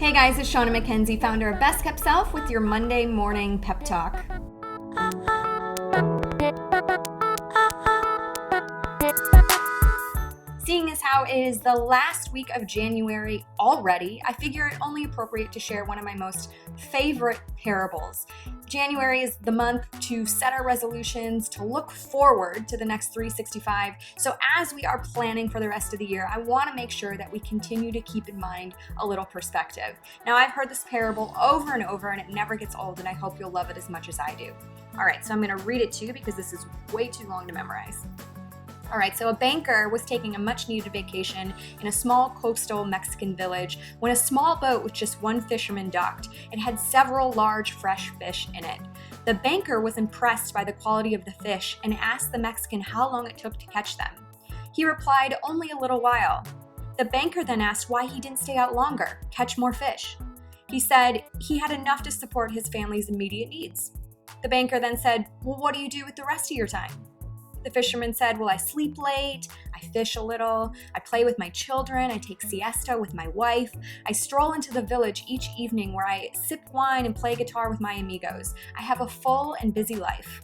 Hey guys, it's Shauna McKenzie, founder of Best Kept Self, with your Monday morning pep talk. Seeing as how it is the last week of January already, I figure it only appropriate to share one of my most favorite parables. January is the month to set our resolutions, to look forward to the next 365. So as we are planning for the rest of the year, I want to make sure that we continue to keep in mind a little perspective. Now, I've heard this parable over and over, and it never gets old, and I hope you'll love it as much as I do. All right, so I'm going to read it to you because this is way too long to memorize. All right, so a banker was taking a much-needed vacation in a small coastal Mexican village when a small boat with just one fisherman docked. It had several large fresh fish in it. The banker was impressed by the quality of the fish and asked the Mexican how long it took to catch them. He replied, "Only a little while." The banker then asked why he didn't stay out longer, catch more fish. He said he had enough to support his family's immediate needs. The banker then said, "Well, what do you do with the rest of your time?" The fisherman said, "Well, I sleep late, I fish a little, I play with my children, I take siesta with my wife, I stroll into the village each evening where I sip wine and play guitar with my amigos. I have a full and busy life."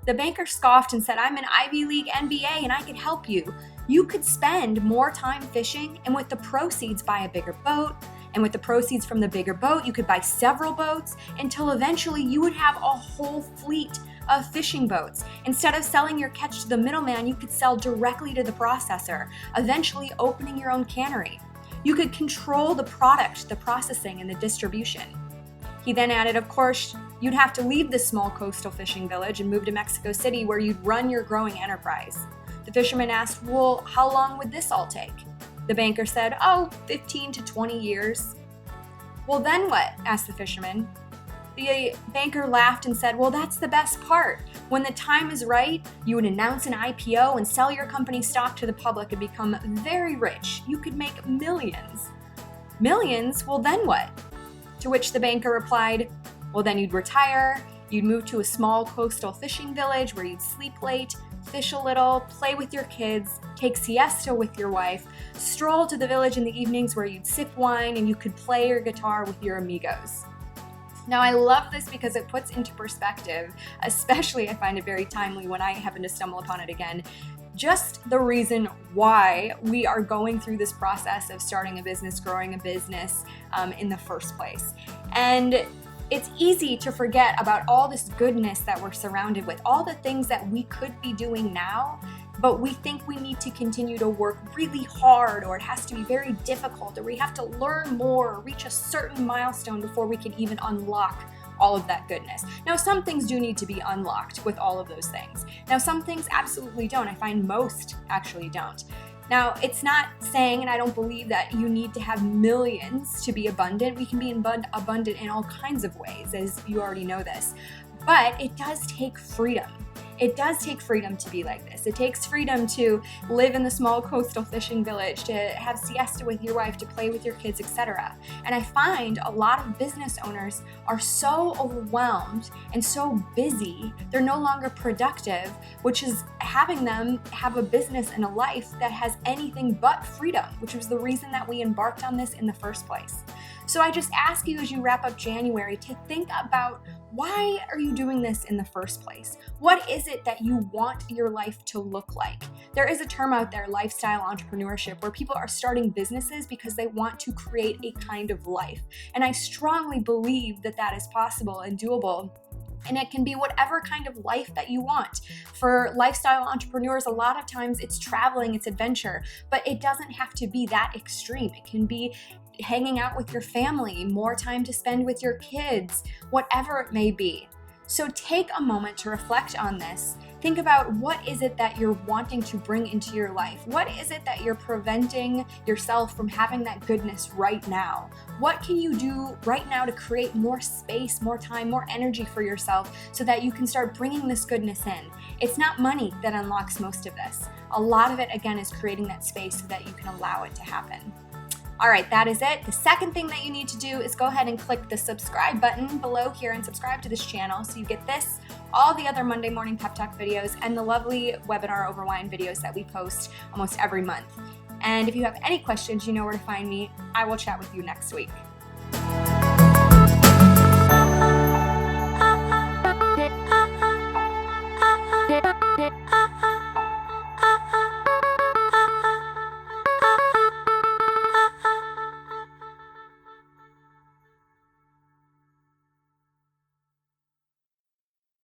The banker scoffed and said, "I'm an Ivy League MBA and I could help you. You could spend more time fishing and with the proceeds buy a bigger boat. And with the proceeds from the bigger boat, you could buy several boats until eventually you would have a whole fleet of fishing boats. Instead of selling your catch to the middleman, you could sell directly to the processor, eventually opening your own cannery. You could control the product, the processing, and the distribution." He then added, "Of course, you'd have to leave this small coastal fishing village and move to Mexico City where you'd run your growing enterprise." The fisherman asked, "Well, how long would this all take?" The banker said, 15 to 20 years. "Well, then what?" asked the fisherman. The banker laughed and said, "Well, that's the best part. When the time is right, you would announce an IPO and sell your company stock to the public and become very rich. You could make millions." "Millions? Well, then what?" To which the banker replied, "Well, then you'd retire, you'd move to a small coastal fishing village where you'd sleep late, fish a little, play with your kids, take siesta with your wife, stroll to the village in the evenings where you'd sip wine and you could play your guitar with your amigos." Now, I love this because it puts into perspective, especially I find it very timely when I happen to stumble upon it again, just the reason why we are going through this process of starting a business, growing a business in the first place. And it's easy to forget about all this goodness that we're surrounded with, all the things that we could be doing now, but we think we need to continue to work really hard, or it has to be very difficult, or we have to learn more or reach a certain milestone before we can even unlock all of that goodness. Now, some things do need to be unlocked with all of those things. Now, some things absolutely don't. I find most actually don't. Now, it's not saying, and I don't believe that you need to have millions to be abundant. We can be abundant in all kinds of ways, as you already know this. But it does take freedom. It does take freedom to be like this. It takes freedom to live in the small coastal fishing village, to have siesta with your wife, to play with your kids, etc. And I find a lot of business owners are so overwhelmed and so busy, they're no longer productive, which is having them have a business and a life that has anything but freedom, which was the reason that we embarked on this in the first place. So I just ask you, as you wrap up January, to think about, why are you doing this in the first place? What is it that you want your life to look like? There is a term out there, lifestyle entrepreneurship, where people are starting businesses because they want to create a kind of life. And I strongly believe that that is possible and doable. And it can be whatever kind of life that you want. For lifestyle entrepreneurs, a lot of times it's traveling, it's adventure, but it doesn't have to be that extreme. It can be hanging out with your family, more time to spend with your kids, whatever it may be. So take a moment to reflect on this. Think about, what is it that you're wanting to bring into your life? What is it that you're preventing yourself from having that goodness right now? What can you do right now to create more space, more time, more energy for yourself so that you can start bringing this goodness in? It's not money that unlocks most of this. A lot of it, again, is creating that space so that you can allow it to happen. All right, that is it. The second thing that you need to do is go ahead and click the subscribe button below here and subscribe to this channel so you get this, all the other Monday morning pep talk videos, and the lovely webinar over wine videos that we post almost every month. And if you have any questions, you know where to find me. I will chat with you next week.